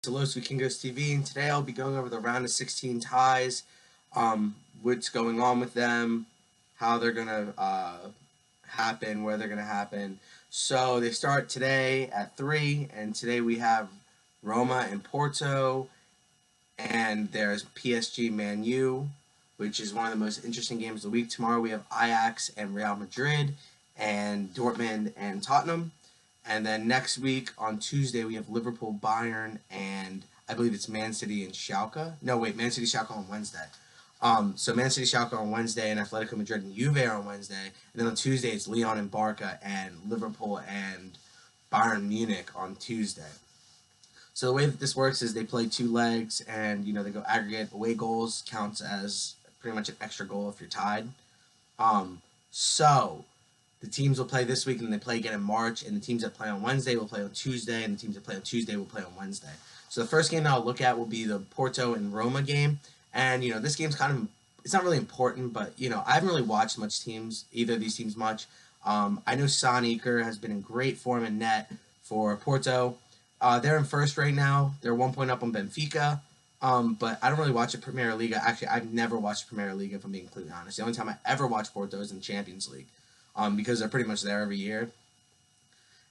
Hello, Kingos TV, and today I'll be going over the round of 16 ties, what's going on with them, how they're gonna happen, where they're gonna happen. So they start today at 3, and today we have Roma and Porto, and there's PSG Man U, which is one of the most interesting games of the week. Tomorrow we have Ajax and Real Madrid, and Dortmund and Tottenham. And then next week on Tuesday we have Liverpool, Bayern, and I believe it's Man City and Schalke. No, wait, Man City, Schalke on Wednesday. So Man City, Schalke on Wednesday, and Atletico Madrid and Juve are on Wednesday. And then on Tuesday it's Lyon and Barca, and Liverpool and Bayern Munich on Tuesday. So the way that this works is they play two legs, and they go aggregate. Away goals counts as pretty much an extra goal if you're tied. So the teams will play this week, and they play again in March. And the teams that play on Wednesday will play on Tuesday, and the teams that play on Tuesday will play on Wednesday. So the first game that I'll look at will be the Porto and Roma game. And this game's it's not really important, but I haven't really watched either of these teams much. I know Son has been in great form in net for Porto. They're in first right now. They're 1 point up on Benfica. But I don't really watch the Premier League. Actually, I've never watched the Premier League, if I'm being completely honest. The only time I ever watch Porto is in the Champions League, because they're pretty much there every year.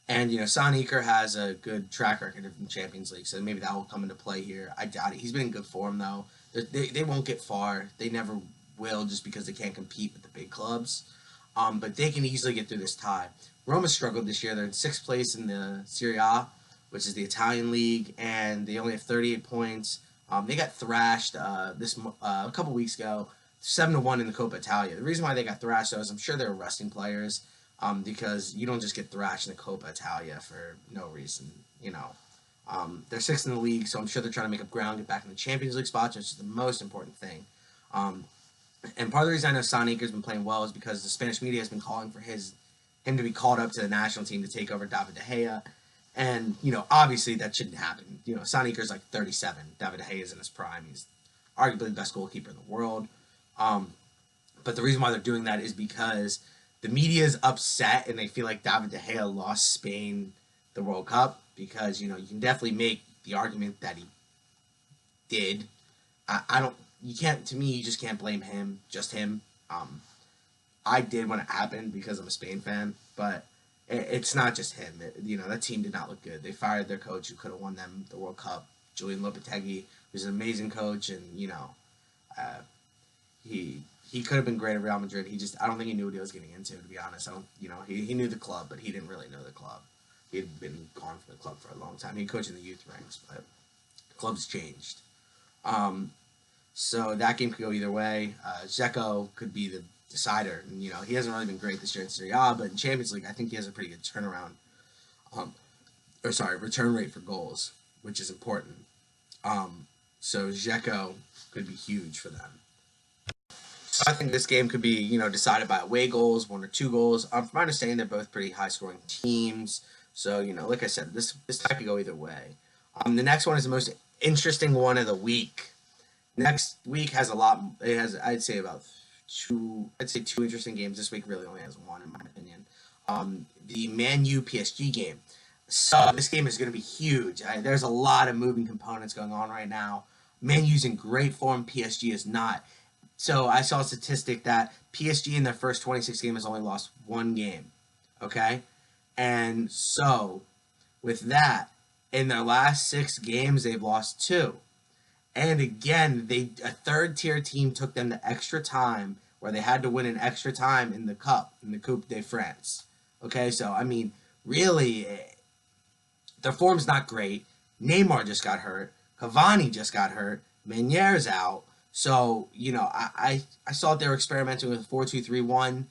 And, Son has a good track record in the Champions League, so maybe that will come into play here. I doubt it. He's been in good form, though. They won't get far. They never will, just because they can't compete with the big clubs. But they can easily get through this tie. Roma struggled this year. They're in 6th place in the Serie A, which is the Italian league, and they only have 38 points. They got thrashed a couple weeks ago, 7-1 in the Coppa Italia. The reason why they got thrashed, though, is I'm sure they were resting players, because you don't just get thrashed in the Coppa Italia for no reason. They're 6th in the league, so I'm sure they're trying to make up ground, get back in the Champions League spots, which is the most important thing. And part of the reason I know Son has been playing well is because the Spanish media has been calling for him to be called up to the national team to take over David De Gea. And, obviously that shouldn't happen. Son is like 37. David De Gea is in his prime. He's arguably the best goalkeeper in the world. But the reason why they're doing that is because the media is upset, and they feel like David De Gea lost Spain the World Cup, because, you can definitely make the argument that he did. To me, you just can't blame him, just him. I did when it happened because I'm a Spain fan, but it's not just him. That team did not look good. They fired their coach who could have won them the World Cup, Julian Lopetegui, who's an amazing coach, and he could have been great at Real Madrid. I don't think he knew what he was getting into, to be honest. He knew the club, but he didn't really know the club. He had been gone from the club for a long time. He coached in the youth ranks, but the club's changed. So that game could go either way. Dzeko could be the decider. And, he hasn't really been great this year in Serie A, but in Champions League, I think he has a pretty good return rate for goals, which is important. So Dzeko could be huge for them. So I think this game could be, decided by away goals, 1 or 2 goals. From my understanding, they're both pretty high-scoring teams. So, like I said, this tie could go either way. The next one is the most interesting one of the week. Next week has a lot. It has, I'd say, two interesting games. This week really only has one, in my opinion. The Man U PSG game. So this game is going to be huge. There's a lot of moving components going on right now. Man U's in great form. PSG is not. So I saw a statistic that PSG in their first 26 games has only lost 1 game. Okay? And so, with that, in their last 6 games, they've lost 2. And again, a third-tier team took them to extra time, where they had to win in extra time in the Cup, in the Coupe de France. Okay? So, really, their form's not great. Neymar just got hurt. Cavani just got hurt. Meunier's out. So, I saw they were experimenting with 4-2-3-1,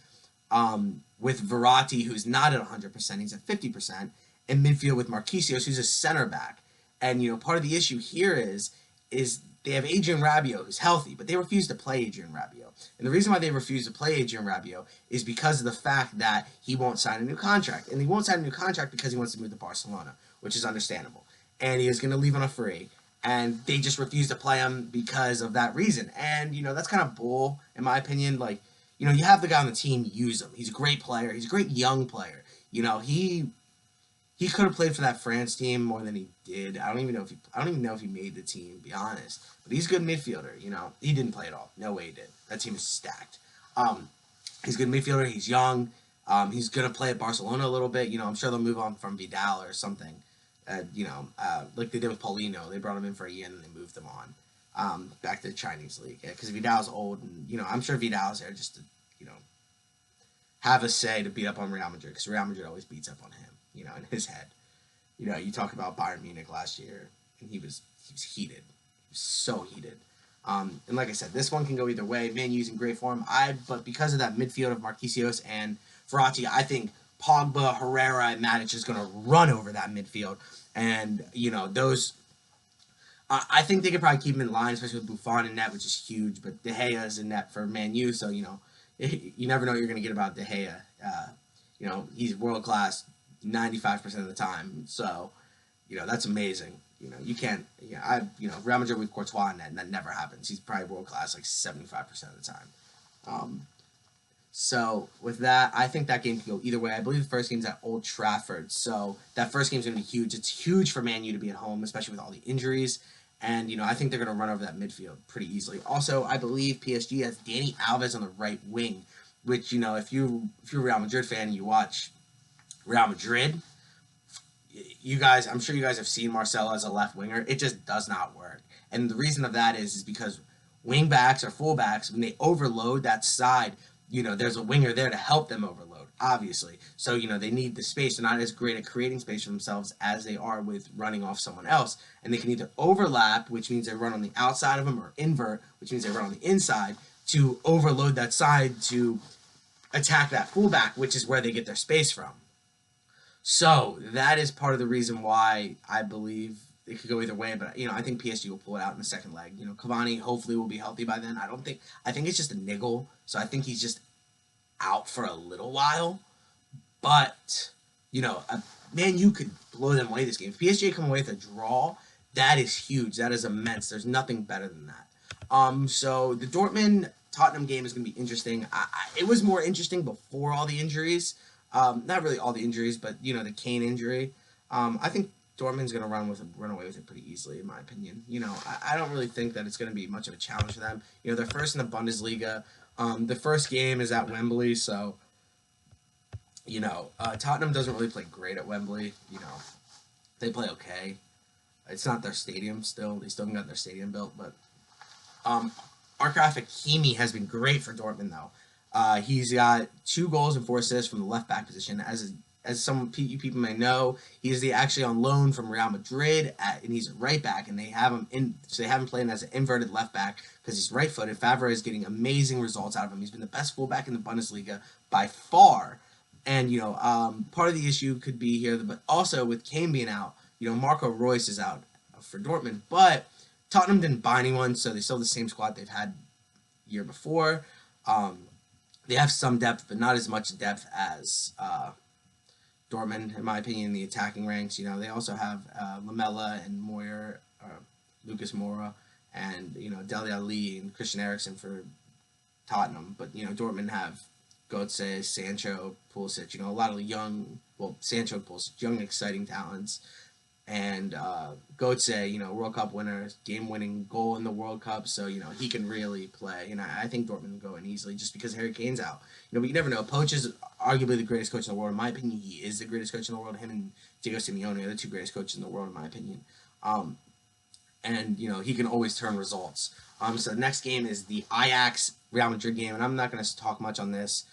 with Verratti, who's not at 100%, he's at 50%, and midfield with Marquinhos, who's a center back. And, part of the issue here is they have Adrien Rabiot, who's healthy, but they refuse to play Adrien Rabiot. And the reason why they refuse to play Adrien Rabiot is because of the fact that he won't sign a new contract. And he won't sign a new contract because he wants to move to Barcelona, which is understandable. And he is going to leave on a free. And they just refuse to play him because of that reason. And, that's kind of bull, in my opinion. Like, you have the guy on the team, use him. He's a great player. He's a great young player. He he could have played for that France team more than he did. I don't even know if he made the team, to be honest. But he's a good midfielder. You know, he didn't play at all. No way he did. That team is stacked. Um, he's a good midfielder. He's young. He's gonna play at Barcelona a little bit. You know, I'm sure they'll move on from Vidal or something. Like they did with Paulino. They brought him in for a year and then they moved him on back to the Chinese league. Because Vidal's old, and I'm sure Vidal's there just to you know have a say to beat up on Real Madrid, because Real Madrid always beats up on him. In his head. You talk about Bayern Munich last year, and he was heated. He was so heated. And like I said, this one can go either way. Man U's in great form. But because of that midfield of Marquinhos and Verratti, I think Pogba, Herrera, and Matic is going to run over that midfield. And, those... I think they could probably keep him in line, especially with Buffon in net, which is huge. But De Gea is in net for Man U, so, you never know what you're going to get about De Gea. He's world-class 95% of the time. So, that's amazing. You can't, Real Madrid with Courtois in that never happens. He's probably world class like 75% of the time. So with that, I think that game can go either way. I believe the first game's at Old Trafford. So that first game's going to be huge. It's huge for Man U to be at home, especially with all the injuries. And, I think they're going to run over that midfield pretty easily. Also, I believe PSG has Dani Alves on the right wing, which, if you're a Real Madrid fan and you watch Real Madrid, I'm sure you guys have seen Marcelo as a left winger. It just does not work. And the reason of that is because wing backs or full backs, when they overload that side, there's a winger there to help them overload, obviously. So, they need the space. They're not as great at creating space for themselves as they are with running off someone else. And they can either overlap, which means they run on the outside of them, or invert, which means they run on the inside, to overload that side to attack that fullback, which is where they get their space from. So that is part of the reason why I believe it could go either way. But I think PSG will pull it out in the second leg. Cavani hopefully will be healthy by then. I think it's just a niggle, so I think he's just out for a little while. But Man U could blow them away this game. If PSG come away with a draw, that is huge. That is immense. There's nothing better than that. So the Dortmund Tottenham game is going to be interesting. It was more interesting before all the injuries. Not really all the injuries, but the Kane injury. I think Dortmund's going to run away with it pretty easily, in my opinion. I don't really think that it's going to be much of a challenge for them. They're first in the Bundesliga. The first game is at Wembley, so Tottenham doesn't really play great at Wembley. They play okay. It's not their stadium still. They still haven't got their stadium built, but Achraf Hakimi has been great for Dortmund, though. He's got 2 goals and 4 assists from the left back position. As some people may know, he is actually on loan from Real Madrid, and he's a right back, and they have him playing as an inverted left back because he's right-footed. Favre is getting amazing results out of him. He's been the best fullback in the Bundesliga by far. And part of the issue could be here, but also with Kane being out, Marco Reus is out for Dortmund, but Tottenham didn't buy anyone, so they still have the same squad they've had year before. They have some depth, but not as much depth as Dortmund, in my opinion, in the attacking ranks. They also have Lamela and Moyer, Lucas Moura, and Dele Alli and Christian Eriksen for Tottenham. But Dortmund have Götze, Sancho, Pulisic. A lot of Sancho, Pulisic, young, exciting talents. And Götze, World Cup winner, game-winning goal in the World Cup, so, he can really play. And I think Dortmund will go in easily just because Harry Kane's out. But you never know. Poch is arguably the greatest coach in the world. In my opinion, he is the greatest coach in the world. Him and Diego Simeone are the 2 greatest coaches in the world, in my opinion. And he can always turn results. So the next game is the Ajax-Real Madrid game, and I'm not going to talk much on this.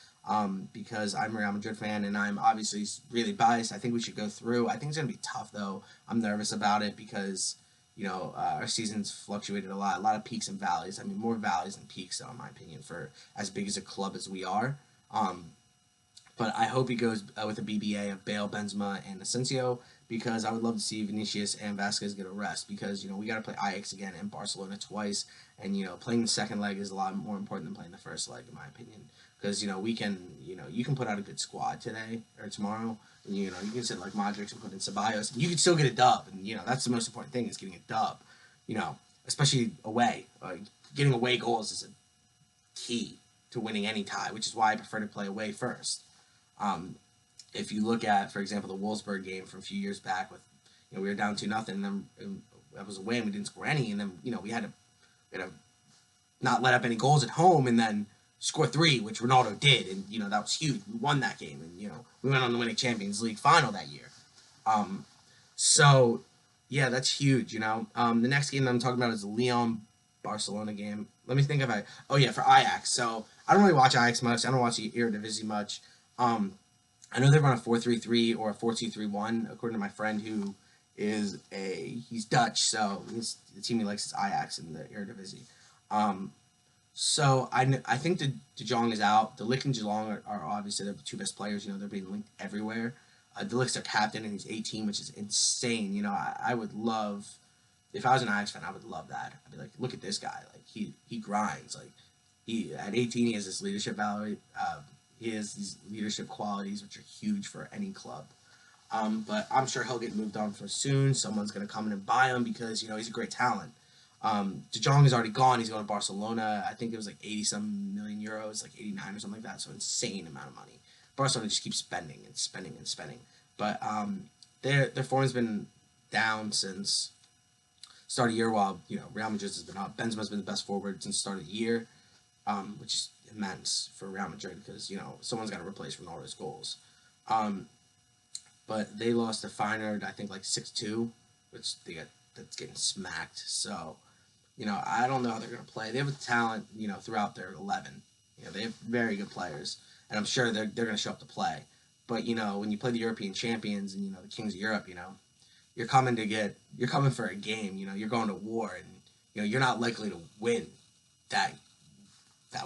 Because I'm a Real Madrid fan and I'm obviously really biased. I think we should go through. I think it's going to be tough, though. I'm nervous about it because, our season's fluctuated a lot of peaks and valleys. I mean, more valleys than peaks, though, in my opinion, for as big as a club as we are. But I hope he goes with a BBA of Bale, Benzema, and Asensio, because I would love to see Vinicius and Vasquez get a rest because, we got to play Ajax again and Barcelona twice. And, playing the second leg is a lot more important than playing the first leg, in my opinion. Because, you can put out a good squad today or tomorrow. And, you can sit like Modric and put in Ceballos. You can still get a dub. And, that's the most important thing is getting a dub. Especially away. Getting away goals is a key to winning any tie, which is why I prefer to play away first. if you look at, for example, the Wolfsburg game from a few years back with, we were down 2-0, and then that was a win. We didn't score any, and then we had to not let up any goals at home, and then score three, which Ronaldo did, and that was huge. We won that game, and we went on to win a Champions League final that year. Um, so yeah, that's huge. The next game that I'm talking about is the Lyon Barcelona game. Let me think if I. Oh yeah, for Ajax. So I don't really watch Ajax much. I don't watch the Eredivisie much. I know they run a 4-3-3 or a 4-2-3-1, according to my friend who he's Dutch, so the team he likes is Ajax in the Eredivisie. Um, so I think De Jong is out. De Ligt and Geelong are obviously the two best players. They're being linked everywhere. De Ligt's their captain, and he's 18, which is insane. I would love, if I was an Ajax fan, I would love that. I'd be like, look at this guy. Like, he grinds. Like, at 18, he has this leadership value. He has these leadership qualities, which are huge for any club. But I'm sure he'll get moved on for soon. Someone's going to come in and buy him because, he's a great talent. De Jong is already gone. He's going to Barcelona. I think it was like 80-some million euros, like 89 or something like that. So insane amount of money. Barcelona just keeps spending and spending and spending. But their form's been down since start of the year, while Real Madrid's has been up. Benzema's been the best forward since the start of the year, which is immense for Real Madrid because someone's got to replace Ronaldo's goals. But they lost to Feyenoord, I think, like 6-2, which that's getting smacked. So I don't know how they're going to play. They have a talent, throughout their 11. They have very good players, and I'm sure they're going to show up to play. But when you play the European champions and the kings of Europe, you're coming for a game. You're going to war, and you're not likely to win that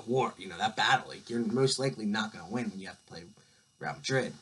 war. That battle. Like, you're most likely not going to win when you have to play Real Madrid.